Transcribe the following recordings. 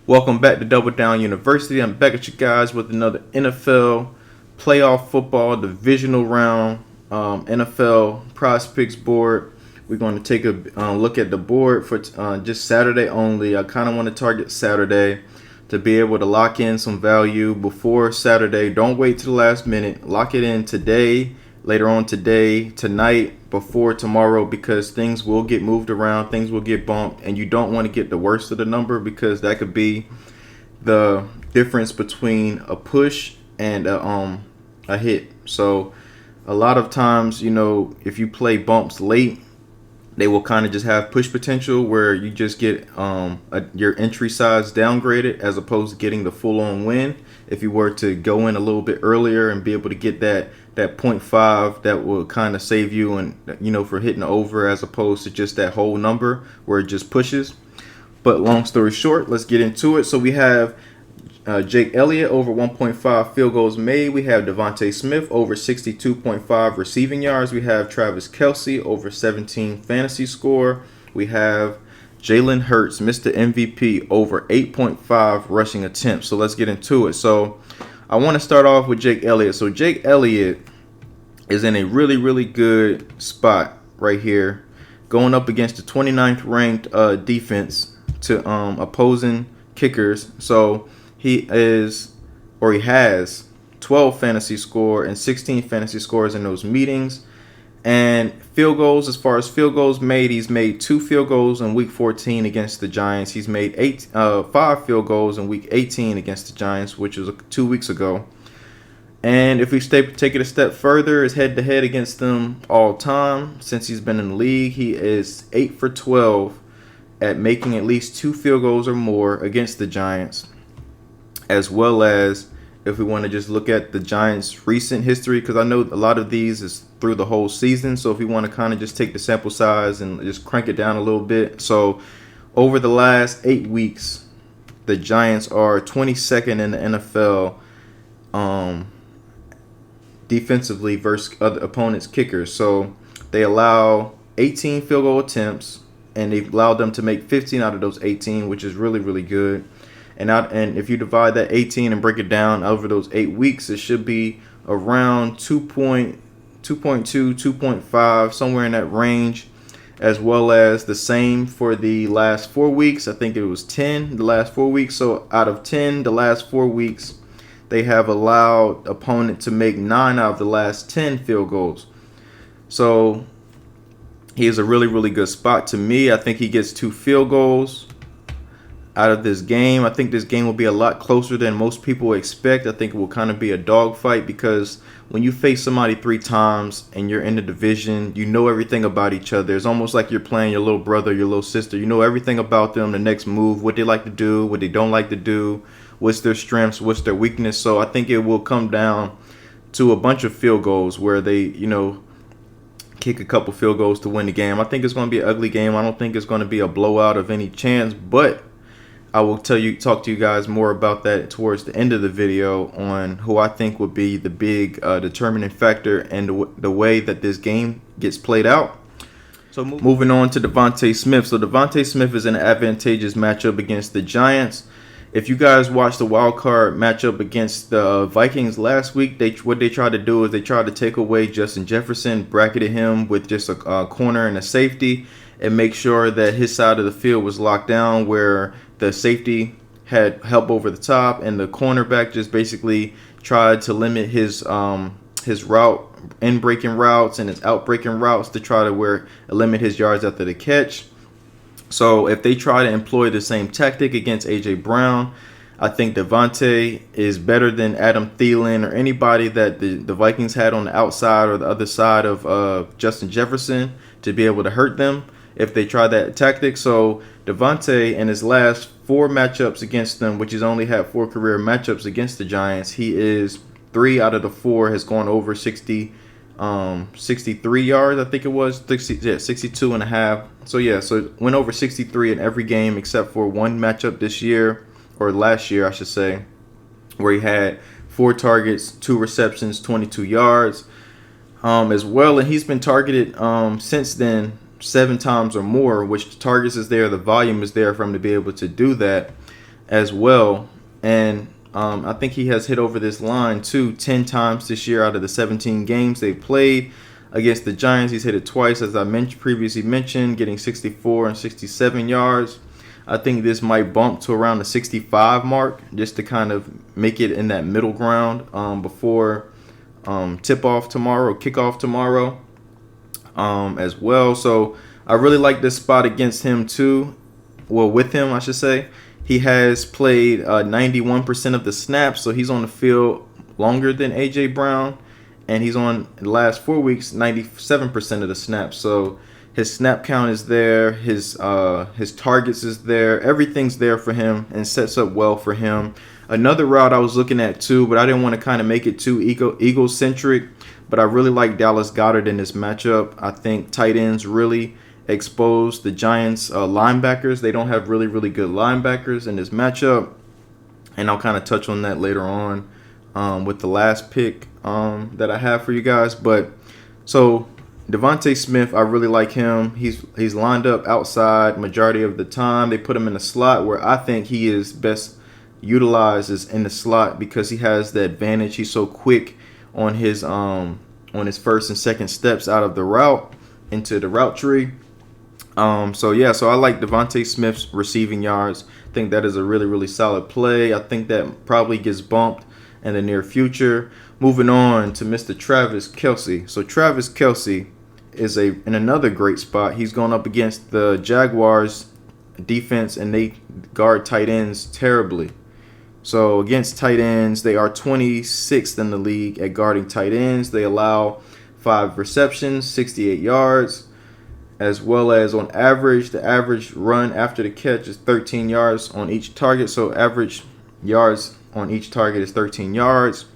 Welcome back to Double Down University. I'm back at you guys with another NFL playoff football divisional round NFL Prizepicks board. We're going to take a look at the board for just Saturday only. I kind of want to target Saturday to be able to lock in some value before Saturday. Don't wait to the last minute. Lock it in today, later on today, tonight, before tomorrow, because things will get moved around, things will get bumped, and you don't want to get the worst of the number because that could be the difference between a push and a hit. So a lot of times, if you play bumps late, they will kind of just have push potential where you just get your entry size downgraded as opposed to getting the full-on win. If you were to go in a little bit earlier and be able to get that 0.5, that will kind of save you and for hitting over as opposed to just that whole number where it just pushes. But long story short, let's get into it. So we have Jake Elliott over 1.5 field goals made. We have Devonta Smith over 62.5 receiving yards. We have Travis Kelce over 17 fantasy score. We have Jalen Hurts, Mr. MVP, over 8.5 rushing attempts. So let's get into it. So I want to start off with Jake Elliott. So Jake Elliott is in a really, really good spot right here, going up against the 29th ranked defense to opposing kickers. So he has 12 fantasy score and 16 fantasy scores in those meetings. And field goals, as far as field goals made, he's made 2 field goals in Week 14 against the Giants. He's made 5 field goals in Week 18 against the Giants, which was 2 weeks ago. And if we take it a step further, his head-to-head against them all time since he's been in the league, he is 8 for 12 at making at least 2 field goals or more against the Giants, as well as if we want to just look at the Giants' recent history, because I know a lot of these is through the whole season. So if we want to kind of just take the sample size and just crank it down a little bit. So over the last 8 weeks, the Giants are 22nd in the NFL defensively versus other opponents' kickers. So they allow 18 field goal attempts, and they've allowed them to make 15 out of those 18, which is really, really good. And if you divide that 18 and break it down over those 8 weeks, it should be around 2.2, 2.5, somewhere in that range, as well as the same for the last 4 weeks. I think it was 10 the last 4 weeks. So out of 10 the last 4 weeks, they have allowed opponent to make 9 out of the last 10 field goals. So he is a really, really good spot to me. I think he gets 2 field goals out of this game. I think this game will be a lot closer than most people expect. I think it will kind of be a dogfight because when you face somebody 3 times and you're in the division, you know everything about each other. It's almost like you're playing your little brother, your little sister. You know everything about them, the next move, what they like to do, what they don't like to do, what's their strengths, what's their weakness. So I think it will come down to a bunch of field goals where they, kick a couple field goals to win the game. I think it's going to be an ugly game. I don't think it's going to be a blowout of any chance, but I will talk to you guys more about that towards the end of the video on who I think would be the big determining factor and the way that this game gets played out. So moving on to Devonta Smith. So Devonta Smith is in an advantageous matchup against the Giants. If you guys watched the wild card matchup against the Vikings last week, what they tried to do is they tried to take away Justin Jefferson, bracketed him with just a corner and a safety, and make sure that his side of the field was locked down, where the safety had help over the top and the cornerback just basically tried to limit his route, in breaking routes and his out breaking routes to try to limit his yards after the catch. So if they try to employ the same tactic against A.J. Brown, I think Devonta is better than Adam Thielen or anybody that the Vikings had on the outside or the other side of Justin Jefferson to be able to hurt them if they try that tactic. So Devonta, in his last 4 matchups against them, which he's only had 4 career matchups against the Giants, he is 3 out of the 4 has gone over 63 yards, I think it was, 62 and a half. So it went over 63 in every game except for one matchup this year, or last year I should say, where he had 4 targets, 2 receptions, 22 yards as well. And he's been targeted since then 7 times or more, which the targets is there, the volume is there for him to be able to do that. as well. And I think he has hit over this line too 10 times this year out of the 17 games they played. Against the Giants, he's hit it twice, as I previously mentioned, getting 64 and 67 yards. I think this might bump to around the 65 mark just to kind of make it in that middle ground before kickoff tomorrow as well. So I really like this spot against him too. Well, with him, I should say. He has played 91% of the snaps, so he's on the field longer than A.J. Brown. And he's on the last 4 weeks 97% of the snaps. So his snap count is there, his targets is there, everything's there for him and sets up well for him. Another route I was looking at too, but I didn't want to kind of make it too egocentric. But I really like Dallas Goedert in this matchup. I think tight ends really expose the Giants linebackers. They don't have really good linebackers in this matchup, and I'll kind of touch on that later on with the last pick that I have for you guys. But so Devonta Smith, I really like him. He's lined up outside majority of the time. They put him in the slot where I think he is best utilized is in the slot because he has the advantage. He's so quick on his first and second steps out of the route into the route tree. So I like Devonta Smith's receiving yards. I think that is a really solid play. I think that probably gets bumped in the near future. Moving on to Mr. Travis Kelce. So Travis Kelce is in another great spot. He's going up against the Jaguars defense, and they guard tight ends terribly. So against tight ends, they are 26th in the league at guarding tight ends. They allow 5 receptions, 68 yards, as well as on average, the average run after the catch is 13 yards on each target. So average yards on each target is 13 yards.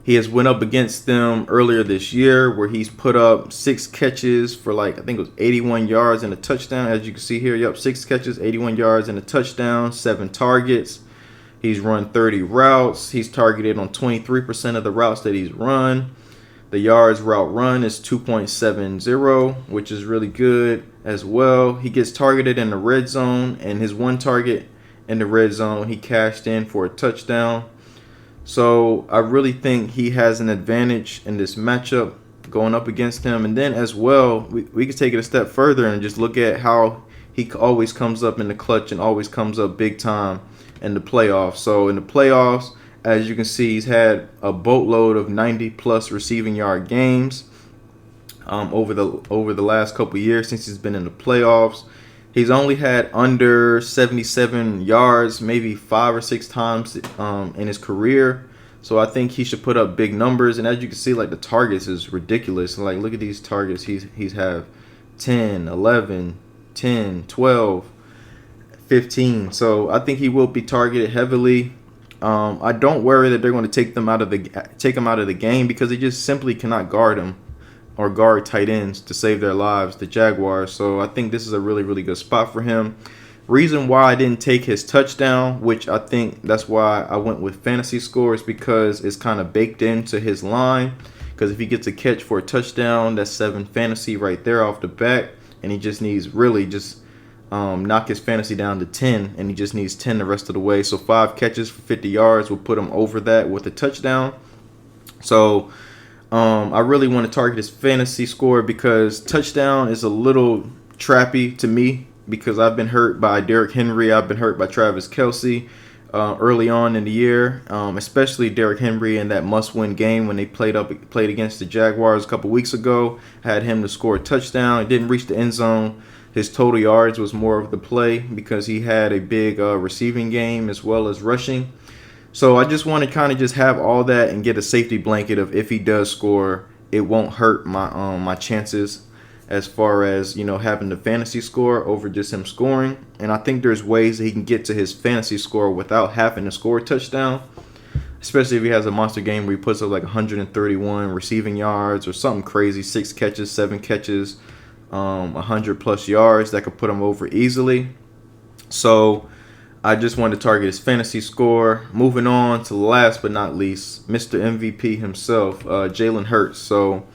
He has went up against them earlier this year where he's put up 6 catches for I think it was 81 yards and a touchdown. As you can see here, 6 catches, 81 yards and a touchdown, 7 targets. He's run 30 routes. He's targeted on 23% of the routes that he's run. The yards route run is 2.70, which is really good as well. He gets targeted in the red zone, and his one target in the red zone, he cashed in for a touchdown. So I really think he has an advantage in this matchup going up against him. And then as well, we could take it a step further and just look at how he always comes up in the clutch and always comes up big time in the playoffs. So in the playoffs, as you can see, he's had a boatload of 90-plus receiving yard games over the last couple years since he's been in the playoffs. He's only had under 77 yards maybe 5 or 6 times in his career. So I think he should put up big numbers. And as you can see, the targets is ridiculous. Look at these targets. He's have 10, 11, 10, 12, 15. So I think he will be targeted heavily. I don't worry that they're going to take him out of the game because they just simply cannot guard him or guard tight ends to save their lives, the Jaguars. So I think this is a really good spot for him. Reason why I didn't take his touchdown, which I think that's why I went with fantasy scores, because it's kind of baked into his line. Because if he gets a catch for a touchdown, that's 7 fantasy right there off the bat. And he just needs knock his fantasy down to 10, and he just needs 10 the rest of the way. So 5 catches for 50 yards will put him over that with a touchdown. So I really want to target his fantasy score because touchdown is a little trappy to me because I've been hurt by Derrick Henry. I've been hurt by Travis Kelce early on in the year, especially Derrick Henry in that must-win game when they played against the Jaguars a couple weeks ago. Had him to score a touchdown. It didn't reach the end zone. His total yards was more of the play because he had a big receiving game as well as rushing. So I just want to kind of just have all that and get a safety blanket of if he does score, it won't hurt my chances as far as, having the fantasy score over just him scoring. And I think there's ways that he can get to his fantasy score without having to score a touchdown, especially if he has a monster game where he puts up 131 receiving yards or something crazy, 6 catches, 7 catches, 100-plus yards that could put him over easily. So I just wanted to target his fantasy score. Moving on to last but not least, Mr. MVP himself, Jalen Hurts. So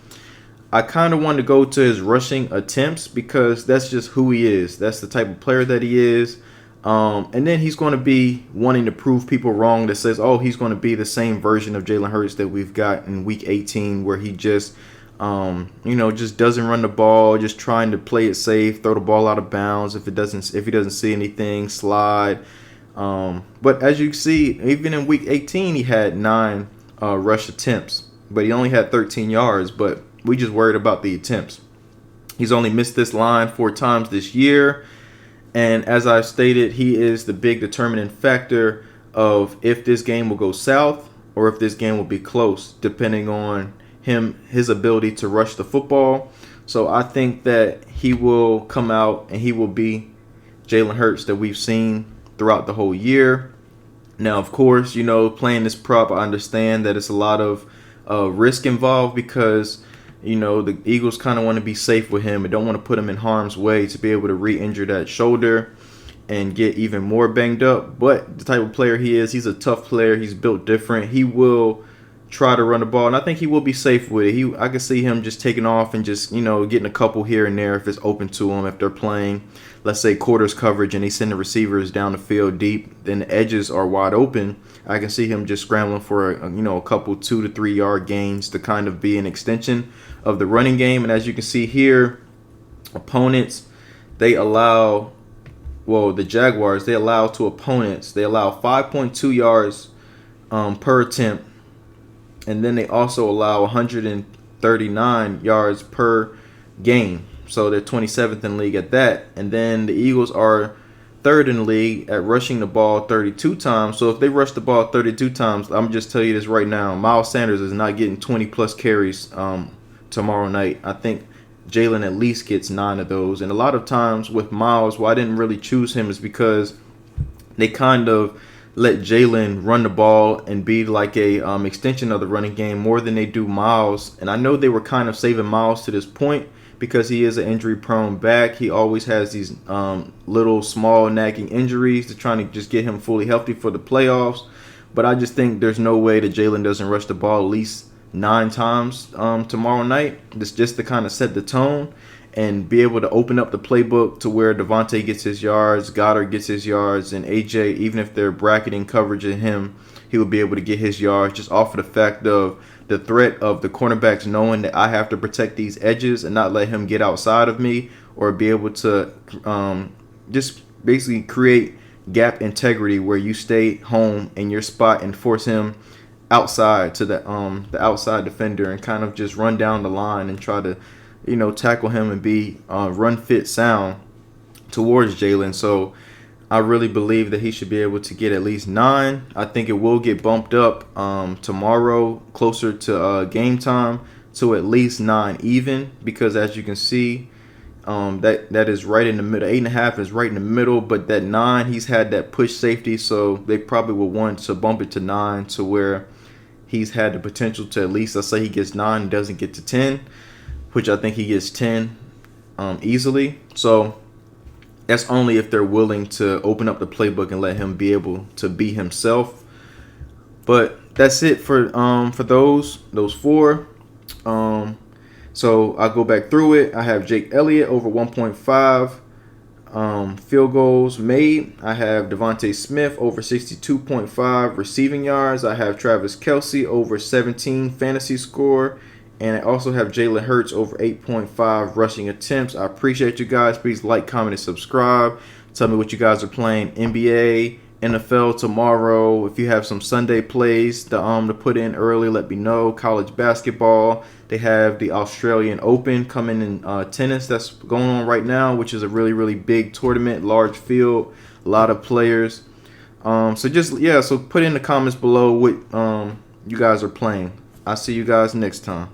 I kind of wanted to go to his rushing attempts because that's just who he is. That's the type of player that he is. And then he's going to be wanting to prove people wrong that says, oh, he's going to be the same version of Jalen Hurts that we've got in week 18 where he just, just doesn't run the ball, just trying to play it safe, throw the ball out of bounds if he doesn't see anything, slide. But as you see, even in week 18, he had 9 rush attempts, but he only had 13 yards. But we just worried about the attempts. He's only missed this line 4 times this year. And as I stated, he is the big determining factor of if this game will go south or if this game will be close, depending on his ability to rush the football. So I think that he will come out and he will be Jalen Hurts that we've seen throughout the whole year. Now, of course, playing this prop, I understand that it's a lot of risk involved because the Eagles kind of want to be safe with him and don't want to put him in harm's way to be able to re-injure that shoulder and get even more banged up. But the type of player he is, he's a tough player. He's built different. He will try to run the ball, and I think he will be safe with it. I can see him just taking off and just, getting a couple here and there if it's open to him. If they're playing, let's say, quarters coverage and they send the receivers down the field deep, then the edges are wide open, I can see him just scrambling for a couple 2 to 3 yard gains to kind of be an extension of the running game. And as you can see here, opponents, the Jaguars, they allow 5.2 yards per attempt, and then they also allow 139 yards per game. So they're 27th in the league at that. And then the Eagles are 3rd in the league at rushing the ball 32 times. So if they rush the ball 32 times, I'm just tell you this right now, Miles Sanders is not getting 20-plus carries tomorrow night. I think Jalen at least gets 9 of those. And a lot of times with Miles, why I didn't really choose him is because they kind of let Jalen run the ball and be like a extension of the running game more than they do Miles. And I know they were kind of saving Miles to this point because he is an injury-prone back. He always has these little, small, nagging injuries to trying to just get him fully healthy for the playoffs. But I just think there's no way that Jalen doesn't rush the ball at least 9 times tomorrow night. This just to kind of set the tone and be able to open up the playbook to where Devonta gets his yards, Goddard gets his yards, and AJ, even if they're bracketing coverage in him, he will be able to get his yards just off of the fact of the threat of the cornerbacks knowing that I have to protect these edges and not let him get outside of me, or be able to just basically create gap integrity where you stay home in your spot and force him outside to the outside defender and kind of just run down the line and try to tackle him and be run fit sound towards Jalen. So I really believe that he should be able to get at least 9. I think it will get bumped up tomorrow closer to game time to at least 9 even, because as you can see, that is right in the middle. 8.5 is right in the middle, but that 9, he's had that push safety, so they probably will want to bump it to 9 to where he's had the potential to at least, let's say he gets 9 and doesn't get to 10, which I think he gets 10 easily. So that's only if they're willing to open up the playbook and let him be able to be himself. But that's it for those 4. So I'll go back through it. I have Jake Elliott over 1.5 field goals made. I have Devonta Smith over 62.5 receiving yards. I have Travis Kelce over 17 fantasy score. And I also have Jalen Hurts over 8.5 rushing attempts. I appreciate you guys. Please like, comment, and subscribe. Tell me what you guys are playing. NBA, NFL tomorrow. If you have some Sunday plays to put in early, let me know. College basketball. They have the Australian Open coming in tennis that's going on right now, which is a really, really big tournament, large field, a lot of players. So put in the comments below what you guys are playing. I'll see you guys next time.